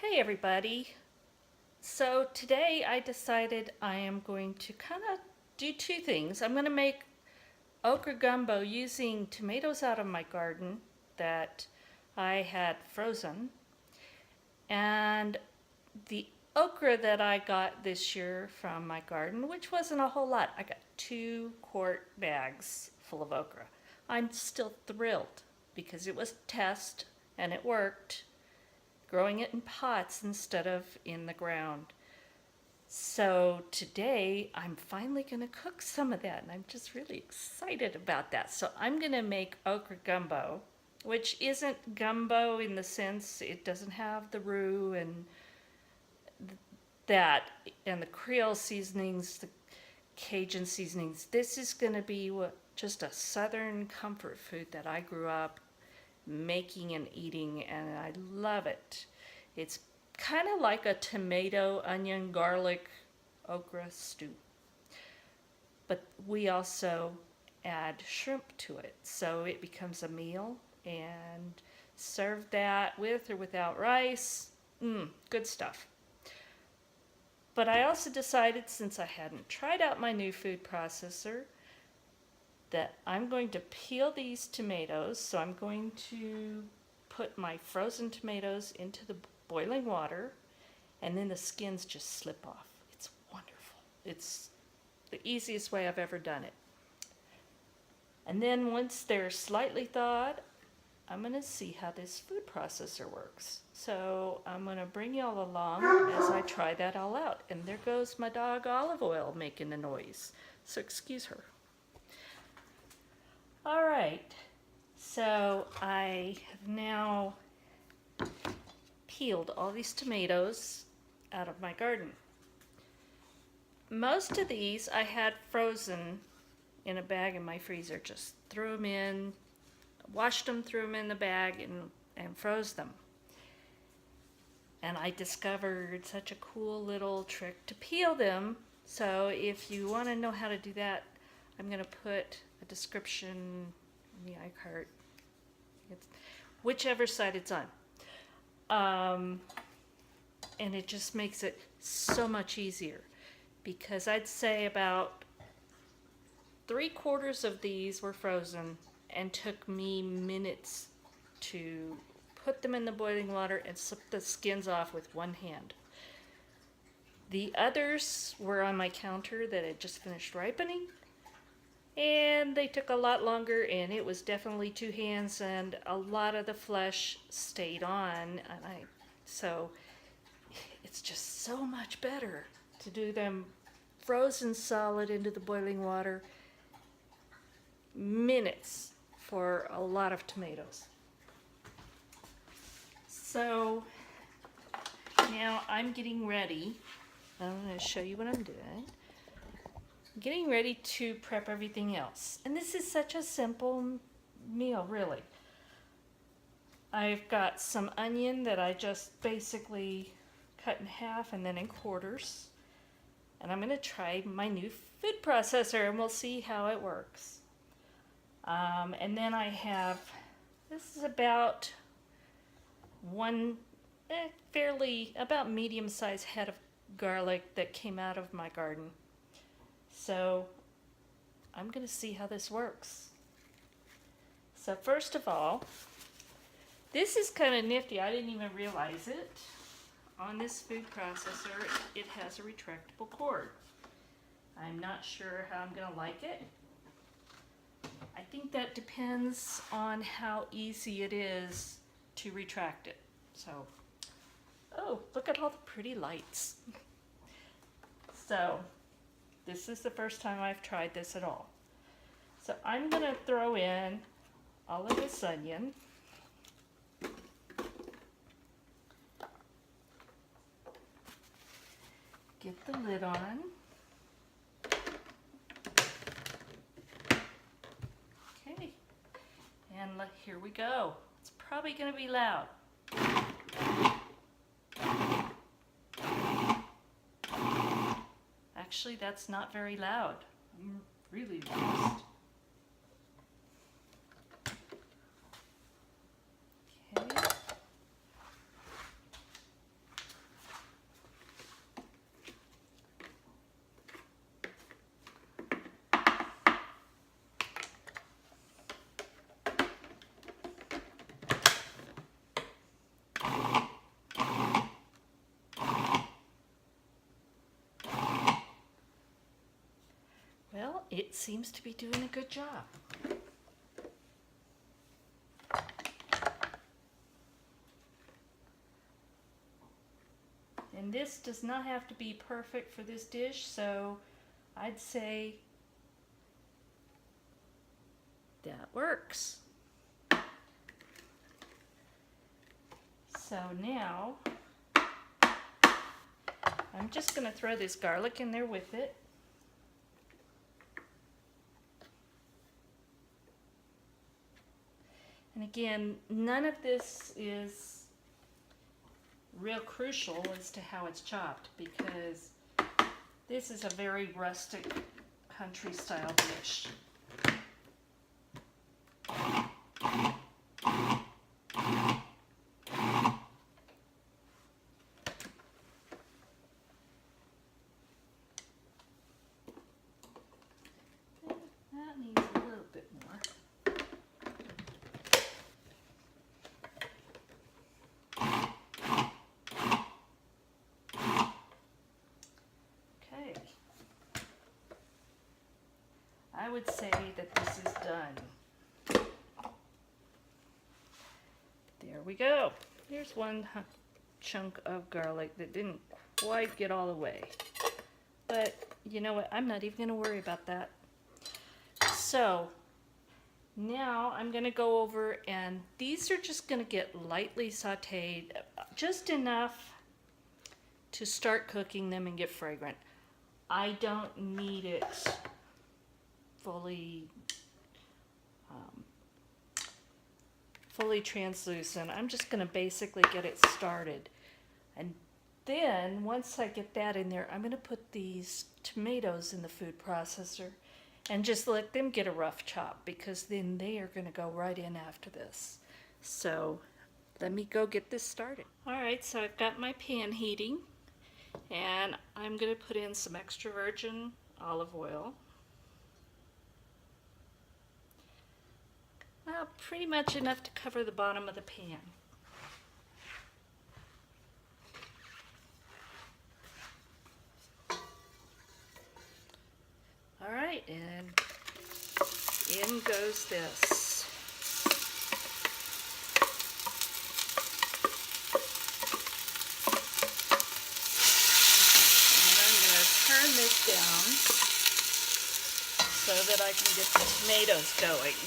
Hey everybody. So today I decided I am going to kind of do two things. I'm going to make okra gumbo using tomatoes out of my garden that I had frozen, and the okra that I got this year from my garden, which wasn't a whole lot. I got 2 quart bags full of okra. I'm still thrilled because it was a test and it worked, growing it in pots instead of in the ground. So today I'm finally going to cook some of that, and I'm just really excited about that. So I'm going to make okra gumbo, which isn't gumbo in the sense it doesn't have the roux and that and the Creole seasonings, the Cajun seasonings. This is going to be just a southern comfort food that I grew up making and eating, and I love it. It's kind of like a tomato, onion, garlic, okra stew. But we also add shrimp to it, so it becomes a meal, and serve that with or without rice. Good stuff. But I also decided, since I hadn't tried out my new food processor, that I'm going to peel these tomatoes. So I'm going to put my frozen tomatoes into the boiling water, and then the skins just slip off. It's wonderful. It's the easiest way I've ever done it. And then once they're slightly thawed, I'm going to see how this food processor works. So I'm going to bring y'all along as I try that all out. And there goes my dog Olive Oil making a noise. So excuse her. All right, so I have now peeled all these tomatoes out of my garden. Most of these I had frozen in a bag in my freezer. Just threw them in, washed them, threw them in the bag, and froze them. And I discovered such a cool little trick to peel them. So if you want to know how to do that, I'm going to put a description in the iCart. It's whichever side it's on. And it just makes it so much easier, because I'd say about 3/4 of these were frozen and took me minutes to put them in the boiling water and slip the skins off with one hand. The others were on my counter that had just finished ripening, and they took a lot longer, and it was definitely 2 hands, and a lot of the flesh stayed on, and so it's just so much better to do them frozen solid into the boiling water. Minutes for a lot of tomatoes. So now I'm getting ready. I'm going to show you what I'm doing. Getting ready to prep everything else. And this is such a simple meal, really. I've got some onion that I just basically cut in half and then in quarters. And I'm going to try my new food processor, and we'll see how it works. And then I have, this is about one about medium-sized head of garlic that came out of my garden. So I'm going to see how this works. So first of all, this is kind of nifty. I didn't even realize it. On this food processor, it has a retractable cord. I'm not sure how I'm going to like it. I think that depends on how easy it is to retract it. So, oh, look at all the pretty lights. So, this is the first time I've tried this at all. So I'm going to throw in all of this onion. Get the lid on. Okay, and here we go. It's probably going to be loud. Actually, that's not very loud. I'm really lost. Okay. it seems to be doing a good job. And this does not have to be perfect for this dish, so I'd say that works. So now I'm just going to throw this garlic in there with it. And again, none of this is real crucial as to how it's chopped, because this is a very rustic country style dish. That needs a little bit more. Okay. I would say that this is done. There we go. Here's one chunk of garlic that didn't quite get all the way. But you know what? I'm not even going to worry about that. So now I'm going to go over, and these are just going to get lightly sauteed, just enough to start cooking them and get fragrant. I don't need it fully translucent. I'm just going to basically get it started. And then once I get that in there, I'm going to put these tomatoes in the food processor and just let them get a rough chop, because then they are going to go right in after this. So let me go get this started. Alright, so I've got my pan heating, and I'm going to put in some extra virgin olive oil. Well, pretty much enough to cover the bottom of the pan. Alright, and in goes this. And I'm going to turn this down so that I can get the tomatoes going.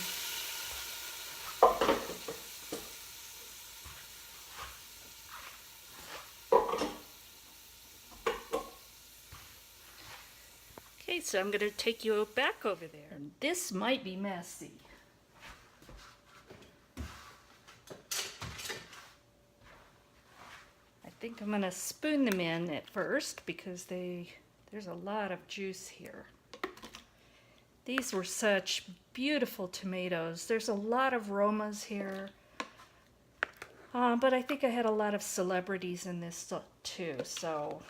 Okay, so I'm going to take you back over there. And this might be messy. I think I'm going to spoon them in at first, because there's a lot of juice here. These were such beautiful tomatoes. There's a lot of aromas here. But I think I had a lot of celebrities in this too, so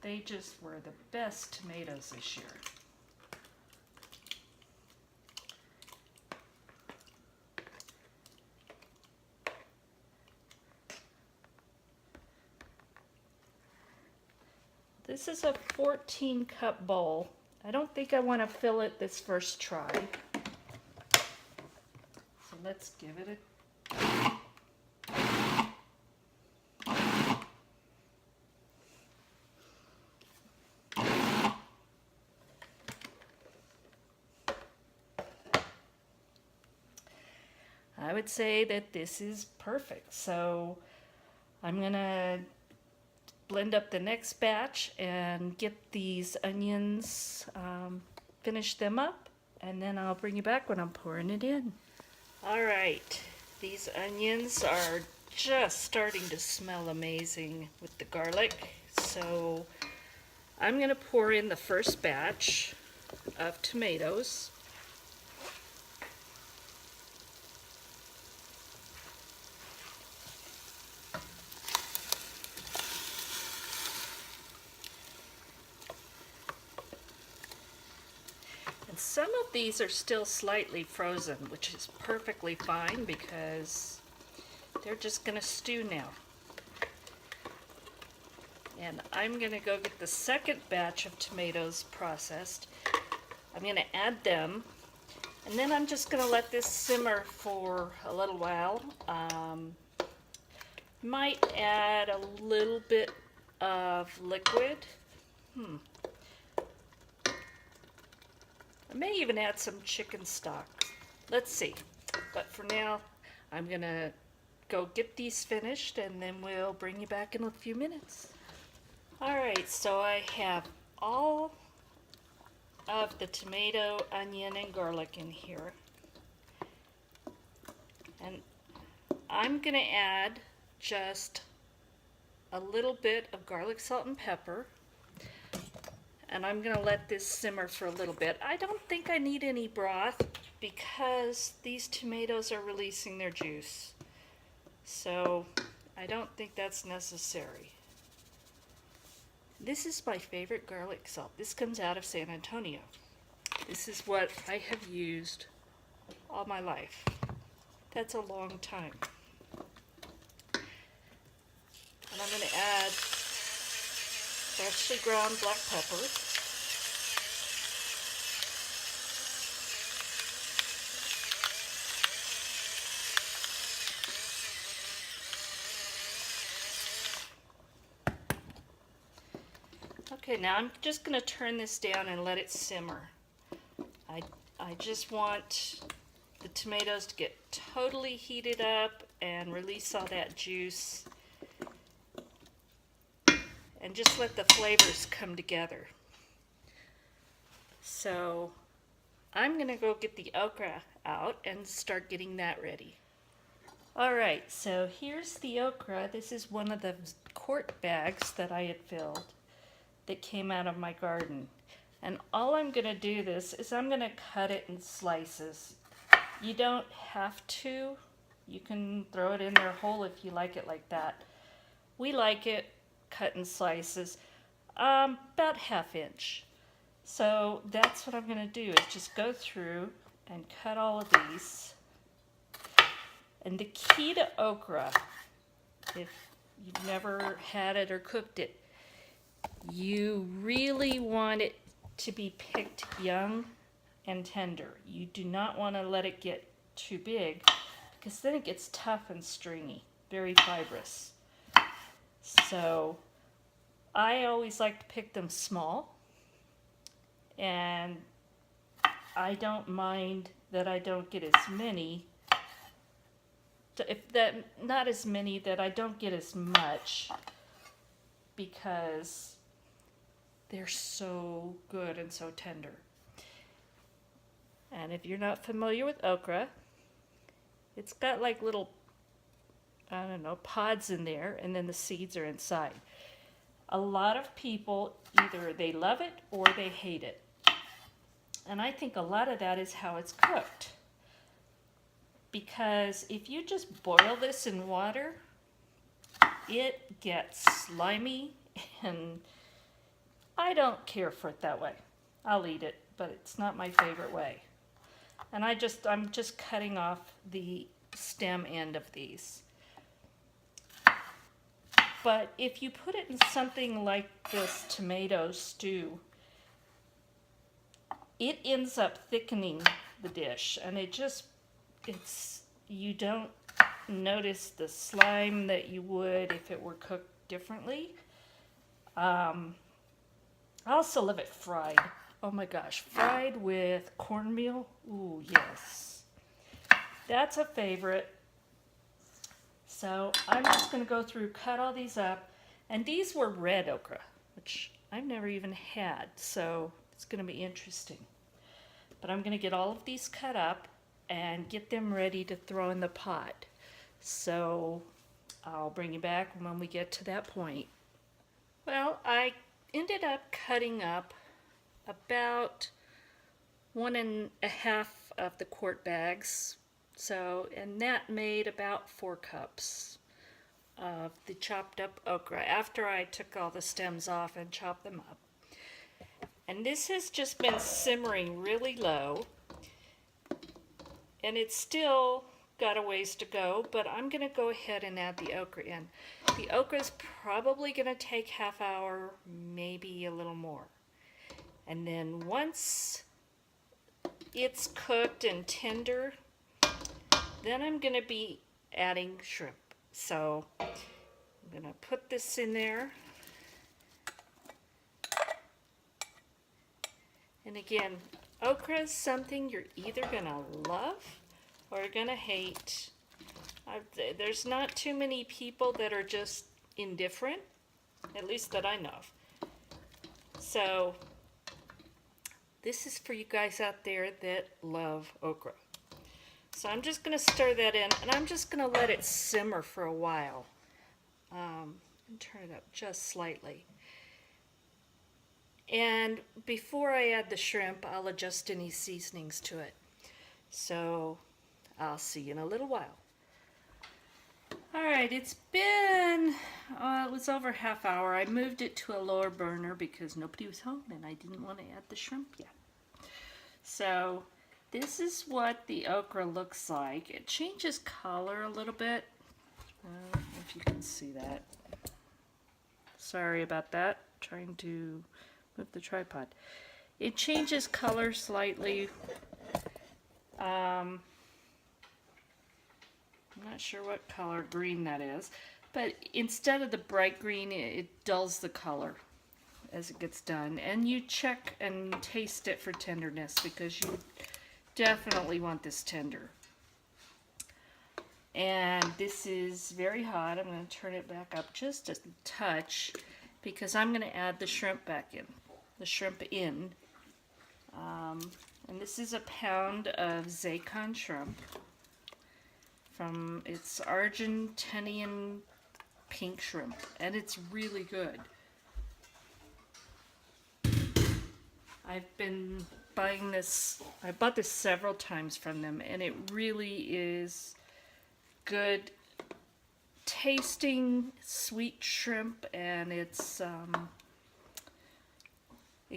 they just were the best tomatoes this year. This is a 14-cup bowl. I don't think I want to fill it this first try. So let's give it a I would say that this is perfect. So I'm gonna blend up the next batch and get these onions, finish them up, and then I'll bring you back when I'm pouring it in. All right, these onions are just starting to smell amazing with the garlic. So I'm gonna pour in the first batch of tomatoes. Some of these are still slightly frozen, which is perfectly fine because they're just going to stew now. And I'm going to go get the second batch of tomatoes processed. I'm going to add them, and then I'm just going to let this simmer for a little while. Might add a little bit of liquid. I may even add some chicken stock. Let's see. But for now, I'm going to go get these finished, and then we'll bring you back in a few minutes. Alright, so I have all of the tomato, onion, and garlic in here. And I'm going to add just a little bit of garlic, salt, and pepper. And I'm going to let this simmer for a little bit. I don't think I need any broth because these tomatoes are releasing their juice. So I don't think that's necessary. This is my favorite garlic salt. This comes out of San Antonio. This is what I have used all my life. That's a long time. And I'm going to add freshly ground black pepper. Okay, now I'm just going to turn this down and let it simmer. I just want the tomatoes to get totally heated up and release all that juice. And just let the flavors come together. So I'm going to go get the okra out and start getting that ready. Alright, so here's the okra. This is one of the quart bags that I had filled that came out of my garden. And all I'm going to do this is I'm going to cut it in slices. You don't have to. You can throw it in there whole if you like it like that. We like it cut in slices, about 1/2 inch. So that's what I'm going to do, is just go through and cut all of these. And the key to okra, if you've never had it or cooked it, you really want it to be picked young and tender. You do not want to let it get too big, because then it gets tough and stringy, very fibrous. So I always like to pick them small, and I don't mind that I don't get as many, not as many, that I don't get as much, because they're so good and so tender. And if you're not familiar with okra, it's got like little, I don't know, pods in there, and then the seeds are inside. A lot of people, either they love it or they hate it. And I think a lot of that is how it's cooked. Because if you just boil this in water, it gets slimy, and I don't care for it that way. I'll eat it, but it's not my favorite way. And I'm just cutting off the stem end of these. But if you put it in something like this tomato stew, it ends up thickening the dish, and you don't notice the slime that you would if it were cooked differently. I also love it fried. Oh my gosh, fried with cornmeal. Ooh, yes. That's a favorite. So I'm just going to go through, cut all these up. And these were red okra, which I've never even had, so it's going to be interesting. But I'm going to get all of these cut up and get them ready to throw in the pot. So I'll bring you back when we get to that point. Well, I ended up cutting up about 1.5 of the quart bags. So, and that made about 4 cups of the chopped up okra after I took all the stems off and chopped them up. And this has just been simmering really low, and it's still got a ways to go, but I'm going to go ahead and add the okra in. The okra is probably going to take ½ hour, maybe a little more. And then once it's cooked and tender, then I'm going to be adding shrimp. So I'm going to put this in there. And again, okra is something you're either going to love or going to hate. There's not too many people that are just indifferent, at least that I know of. So this is for you guys out there that love okra. So I'm just going to stir that in, and I'm just going to let it simmer for a while. And turn it up just slightly. And before I add the shrimp, I'll adjust any seasonings to it. So I'll see you in a little while. Alright, it's been, it was over half hour. I moved it to a lower burner because nobody was home and I didn't want to add the shrimp yet. So this is what the okra looks like. It changes color a little bit. I don't know if you can see that. Sorry about that. Trying to move the tripod. It changes color slightly. I'm not sure what color green that is, but instead of the bright green, it dulls the color as it gets done. And you check and taste it for tenderness because you definitely want this tender. And this is very hot. I'm going to turn it back up just a touch because I'm going to add the shrimp back in. And this is a pound of Zaycon shrimp. It's Argentinian pink shrimp, and it's really good. I've been buying this, I bought this several times from them, and it really is good tasting sweet shrimp, and it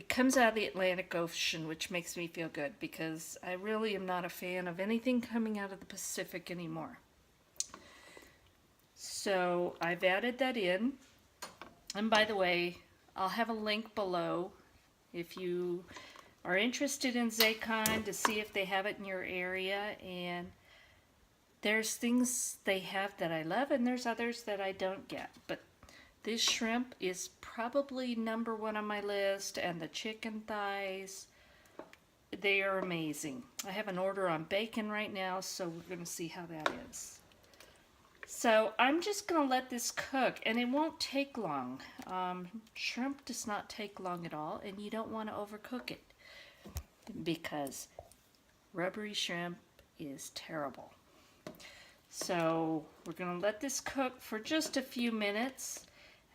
comes out of the Atlantic Ocean, which makes me feel good because I really am not a fan of anything coming out of the Pacific anymore. So I've added that in. And by the way, I'll have a link below if you are interested in Zaycon to see if they have it in your area. And there's things they have that I love and there's others that I don't get. But this shrimp is probably number one on my list, and the chicken thighs, they are amazing. I have an order on bacon right now, so we're going to see how that is. So I'm just going to let this cook, and it won't take long. Shrimp does not take long at all, and you don't want to overcook it because rubbery shrimp is terrible. So we're going to let this cook for just a few minutes.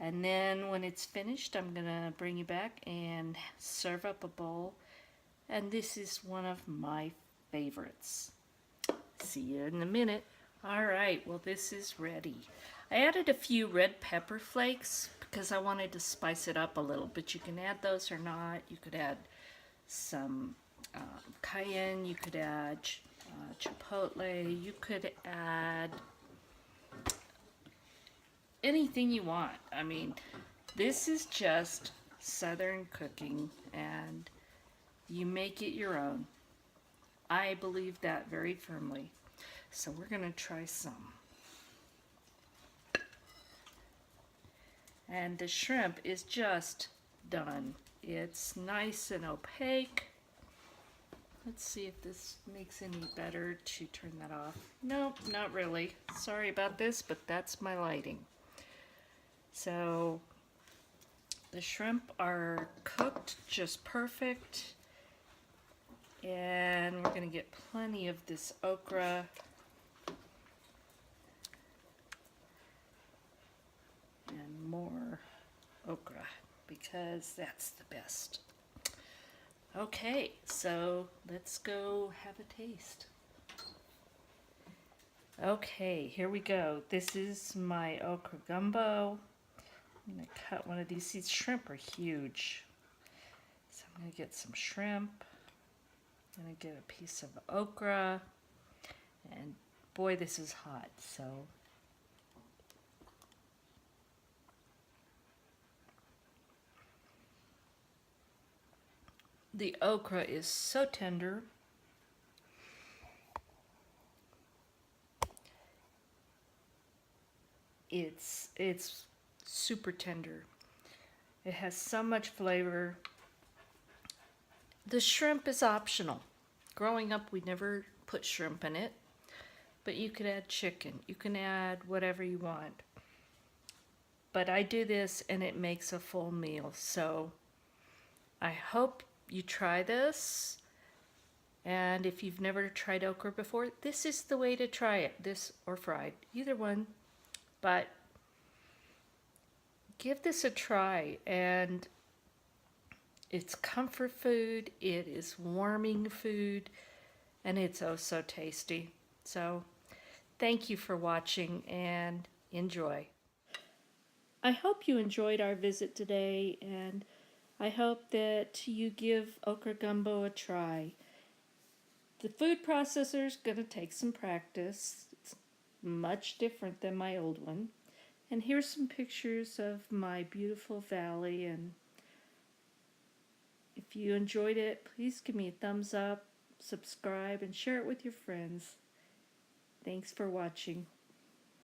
And then when it's finished, I'm going to bring you back and serve up a bowl. And this is one of my favorites. See you in a minute. Alright, well this is ready. I added a few red pepper flakes because I wanted to spice it up a little. But you can add those or not. You could add some cayenne. You could add chipotle. You could add anything you want. I mean, this is just Southern cooking and you make it your own. I believe that very firmly. So we're going to try some. And the shrimp is just done. It's nice and opaque. Let's see if this makes any better to turn that off. Nope, not really. Sorry about this, but that's my lighting. So the shrimp are cooked just perfect, and we're going to get plenty of this okra and more okra because that's the best. Okay, so let's go have a taste. Okay, here we go. This is my Okra Gumbo. I'm going to cut one of these. These shrimp are huge. So I'm going to get some shrimp. I'm going to get a piece of okra. And boy, this is hot. So the okra is so tender. It's super tender. It has so much flavor. The shrimp is optional. Growing up, we never put shrimp in it, but you could add chicken. You can add whatever you want. But I do this and it makes a full meal. So I hope you try this. And if you've never tried okra before, this is the way to try it. This or fried, either one. But give this a try. And it's comfort food, it is warming food, and it's oh so tasty. So thank you for watching and enjoy. I hope you enjoyed our visit today, and I hope that you give Okra Gumbo a try. The food processor is going to take some practice. It's much different than my old one. And here's some pictures of my beautiful valley, and if you enjoyed it, please give me a thumbs up, subscribe, and share it with your friends. Thanks for watching.